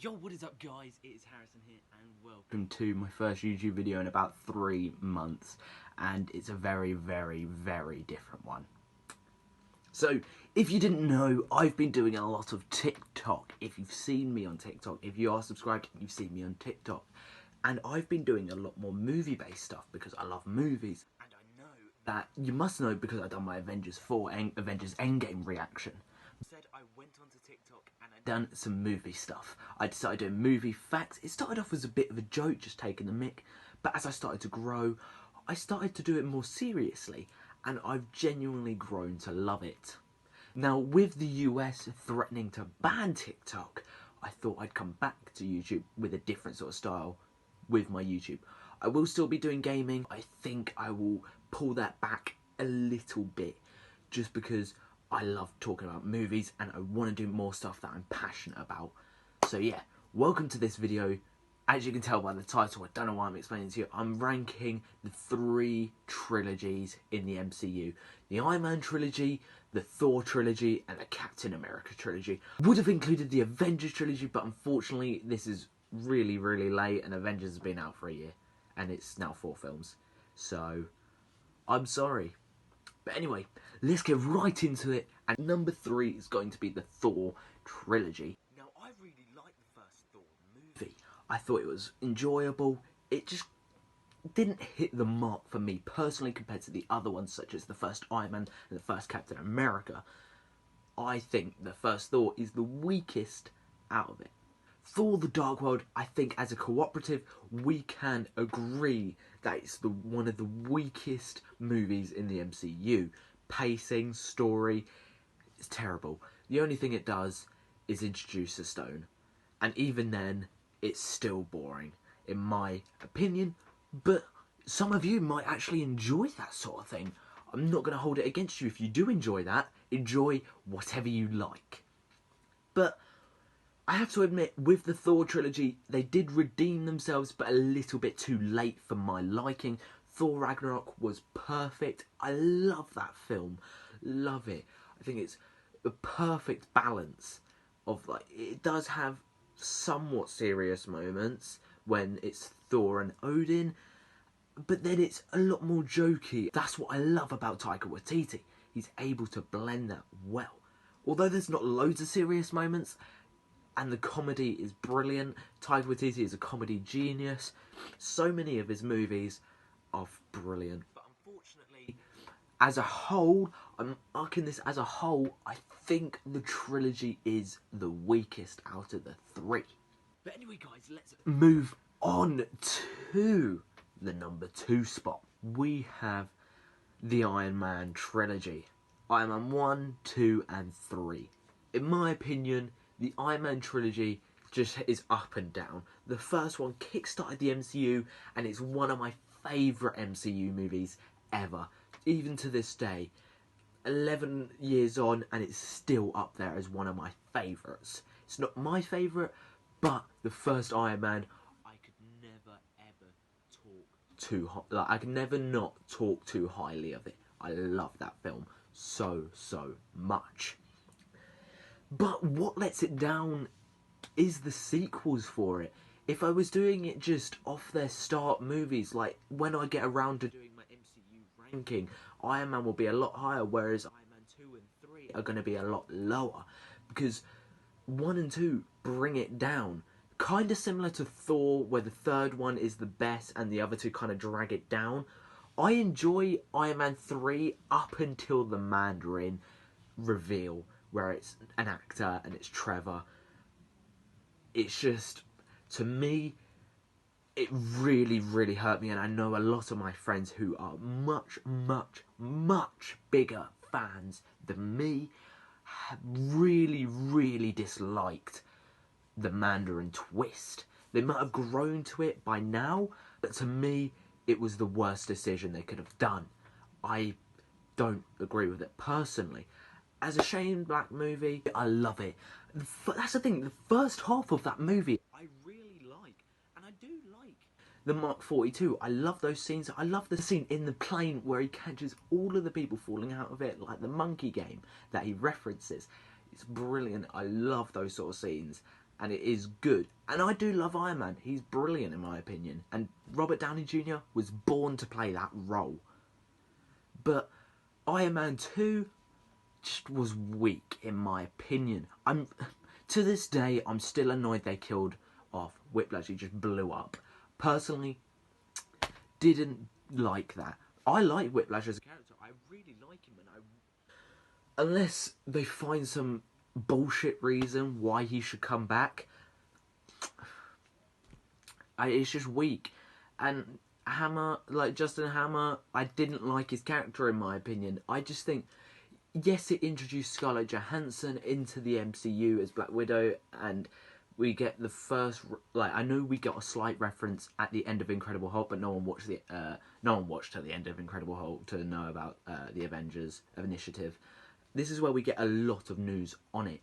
Yo, what is up guys, it is Harrison here and welcome to my first YouTube video in about 3 months, and it's a very different one. So, if you didn't know, I've been doing a lot of TikTok. If you've seen me on TikTok, if you are subscribed, you've seen me on TikTok. And I've been doing a lot more movie-based stuff because I love movies. And I know that, you must know because I've done my Avengers Endgame reaction. Said I went onto TikTok and I'd done some movie stuff. I decided doing movie facts. It started off as a bit of a joke, just taking the mick, but as I started to grow, I started to do it more seriously, and I've genuinely grown to love it. Now, with the US threatening to ban TikTok, I thought I'd come back to YouTube with a different sort of style with my YouTube. I will still be doing gaming. I think I will pull that back a little bit, just because I love talking about movies and I want to do more stuff that I'm passionate about. So yeah, welcome to this video. As you can tell by the title, I don't know why I'm explaining to you, I'm ranking the 3 trilogies in the MCU. The Iron Man Trilogy, the Thor Trilogy, and the Captain America Trilogy. Would have included the Avengers Trilogy, but unfortunately this is really late and Avengers has been out for a year. And it's now 4 films. So, I'm sorry. But anyway, let's get right into it, and number 3 is going to be the Thor Trilogy. Now, I really liked the first Thor movie. I thought it was enjoyable. It just didn't hit the mark for me personally compared to the other ones, such as the first Iron Man and the first Captain America. I think the first Thor is the weakest out of it. Thor the Dark World, I think as a cooperative, we can agree that it's one of the weakest movies in the MCU. Pacing, story, it's terrible. The only thing it does is introduce a stone. And even then, it's still boring, in my opinion. But some of you might actually enjoy that sort of thing. I'm not going to hold it against you. If you do enjoy that, enjoy whatever you like. But I have to admit, with the Thor trilogy, they did redeem themselves, but a little bit too late for my liking. Thor Ragnarok was perfect. I love that film. Love it. I think it's a perfect balance of, like, it does have somewhat serious moments when it's Thor and Odin, but then it's a lot more jokey. That's what I love about Taika Waititi. He's able to blend that well. Although there's not loads of serious moments, and the comedy is brilliant. Taika Waititi is a comedy genius. So many of his movies are brilliant. But unfortunately, as a whole, I'm marking this as a whole, I think the trilogy is the weakest out of the 3. But anyway guys, let's move on to the number 2 spot. We have the Iron Man Trilogy. Iron Man 1, 2 and 3. In my opinion, the Iron Man Trilogy just is up and down. The first one kickstarted the MCU, and it's one of my favourite MCU movies ever. Even to this day, 11 years on, and it's still up there as one of my favourites. It's not my favourite, but the first Iron Man, I could never ever talk too like I could never not talk too highly of it. I love that film so much. But what lets it down is the sequels for it. If I was doing it just off their start movies, like when I get around to doing my MCU ranking, Iron Man will be a lot higher, whereas Iron Man 2 and 3 are going to be a lot lower. Because 1 and 2 bring it down. Kind of similar to Thor, where the third one is the best and the other 2 kind of drag it down. I enjoy Iron Man 3 up until the Mandarin reveal, where it's an actor and it's Trevor. It's just, to me, it really hurt me, and I know a lot of my friends who are much bigger fans than me have really disliked the Mandarin twist. They might have grown to it by now, but to me, it was the worst decision they could have done. I don't agree with it personally. As a Shane Black movie, I love it. That's the thing, the first half of that movie, I really like. And I do like the Mark 42. I love those scenes. I love the scene in the plane where he catches all of the people falling out of it, like the monkey game that he references. It's brilliant. I love those sort of scenes. and it is good. And I do love Iron Man. He's brilliant in my opinion. And Robert Downey Jr. was born to play that role. But Iron Man 2 just was weak in my opinion. To this day, I'm still annoyed they killed off Whiplash. He just blew up. Personally, didn't like that. I like Whiplash as a character. I really like him, and unless they find some bullshit reason why he should come back, it's just weak. And Hammer, like Justin Hammer, I didn't like his character in my opinion. I just think, yes, it introduced Scarlett Johansson into the MCU as Black Widow, and we get the first, like, I know we got a slight reference at the end of Incredible Hulk, but no one watched till the end of Incredible Hulk to know about the Avengers Initiative. This is where we get a lot of news on it,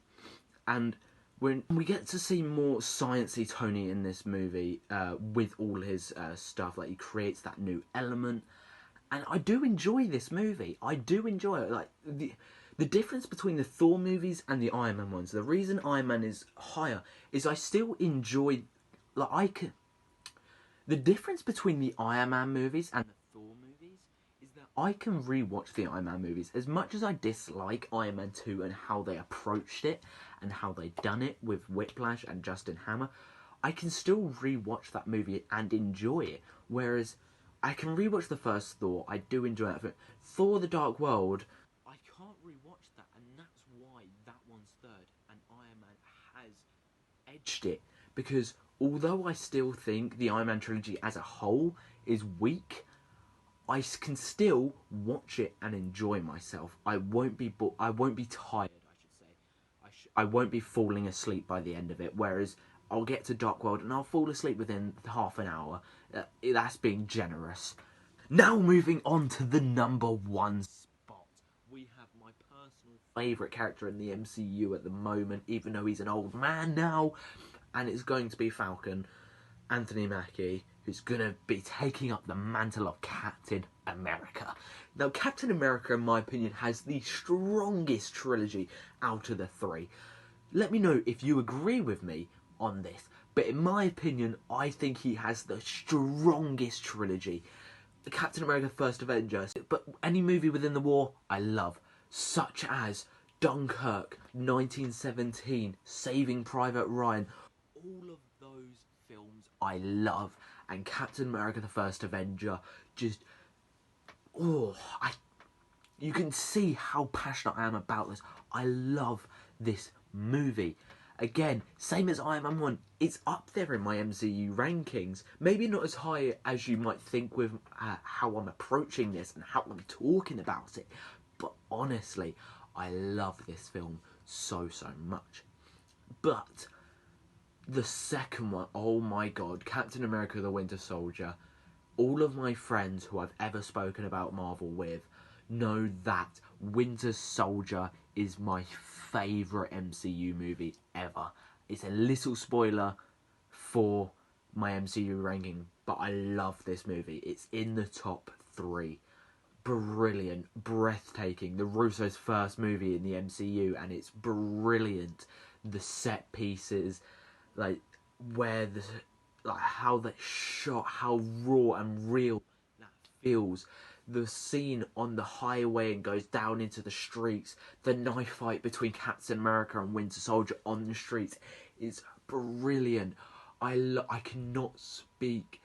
and when we get to see more sciencey Tony in this movie with all his stuff, like he creates that new element, and I do enjoy this movie. I do enjoy it. Like the difference between the Thor movies and the Iron Man ones, the reason Iron Man is higher is I still enjoy, the difference between the Iron Man movies and the Thor movies is that I can rewatch the Iron Man movies. As much as I dislike Iron Man 2 and how they approached it and how they done it with Whiplash and Justin Hammer, I can still rewatch that movie and enjoy it. Whereas I can rewatch the first Thor, I do enjoy that. Thor: The Dark World, I can't rewatch that, and that's why that one's third, and Iron Man has edged it. Because although I still think the Iron Man trilogy as a whole is weak, I can still watch it and enjoy myself. I won't be tired, I should say. I won't be falling asleep by the end of it, whereas I'll get to Dark World and I'll fall asleep within half an hour. That's being generous. Now moving on to the number one spot. We have my personal favourite character in the MCU at the moment, even though he's an old man now, and it's going to be Falcon, Anthony Mackie, who's going to be taking up the mantle of Captain America. Now, Captain America, in my opinion, has the strongest trilogy out of the three. Let me know if you agree with me on this, but in my opinion, I think he has the strongest trilogy. Captain America: First Avenger, but any movie within the war, I love, such as Dunkirk, 1917, Saving Private Ryan. All of those films I love, and Captain America: The First Avenger, just, you can see how passionate I am about this. I love this movie. Again, same as Iron Man 1, it's up there in my MCU rankings. Maybe not as high as you might think with how I'm approaching this and how I'm talking about it. But honestly, I love this film so much. But the second one, oh my god, Captain America: The Winter Soldier. All of my friends who I've ever spoken about Marvel with know that Winter Soldier is my favourite MCU movie ever. It's a little spoiler for my MCU ranking, but I love this movie. It's in the top 3. Brilliant, breathtaking. The Russo's first movie in the MCU, and it's brilliant. The set pieces, like how that's shot, how raw and real that feels. The scene on the highway and goes down into the streets. The knife fight between Captain America and Winter Soldier on the streets is brilliant. I cannot speak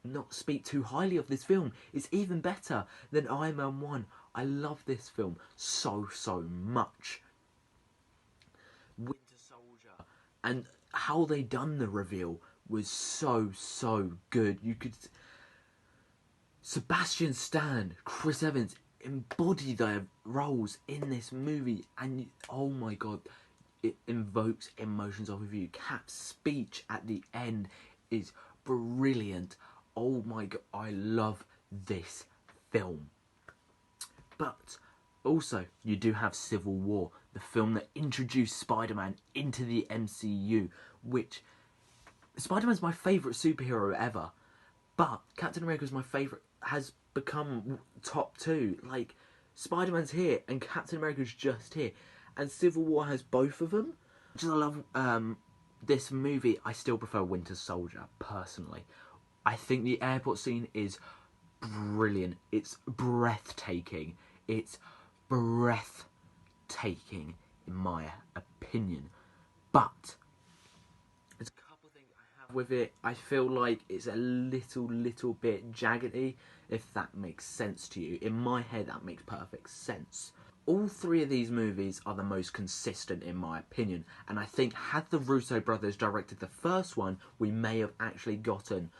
not speak too highly of this film. It's even better than Iron Man 1. I love this film so much. Winter Soldier, and how they done the reveal was so good. You could, Sebastian Stan, Chris Evans embody their roles in this movie, and oh my god, it invokes emotions off of you. Cap's speech at the end is brilliant. Oh my god, I love this film. But also, you do have Civil War, the film that introduced Spider-Man into the MCU, which Spider-Man's my favourite superhero ever, but Captain America's my favourite, has become top 2. Like, Spider-Man's here and Captain America's just here, and Civil War has both of them. Just I love this movie. I still prefer Winter Soldier personally. I think the airport scene is brilliant. It's breathtaking. It's breathtaking in my opinion. But there's a couple of things I have with it. I feel like it's a little bit jaggedy, if that makes sense to you. In my head, that makes perfect sense. All three of these movies are the most consistent in my opinion, and I think had the Russo brothers directed the first one, we may have actually gotten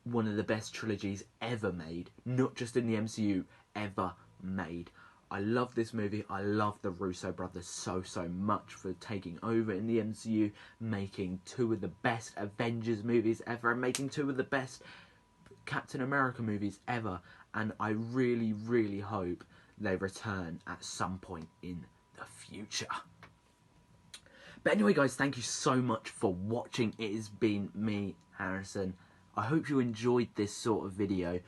one of the best trilogies ever made, not just in the MCU, ever made. I love this movie. I love the Russo brothers so much for taking over in the MCU, making two of the best Avengers movies ever, and making two of the best Captain America movies ever, and I really hope they return at some point in the future. But anyway guys, thank you so much for watching. It has been me, Harrison. I hope you enjoyed this sort of video,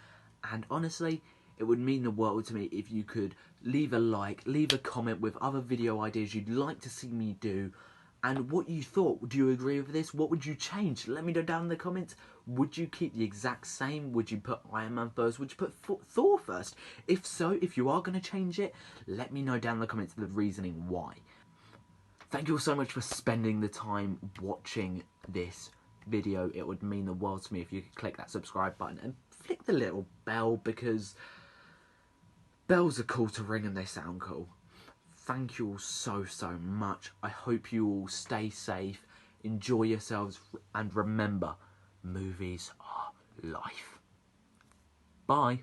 and honestly, it would mean the world to me if you could leave a like, leave a comment with other video ideas you'd like to see me do, and what you thought. Do you agree with this? What would you change? Let me know down in the comments. Would you keep the exact same? Would you put Iron Man first? Would you put Thor first? If so, if you are going to change it, let me know down in the comments the reasoning why. Thank you all so much for spending the time watching this video. It would mean the world to me if you could click that subscribe button and flick the little bell, because bells are cool to ring and they sound cool. Thank you all so much. I hope you all stay safe, enjoy yourselves, and remember, movies are life. Bye.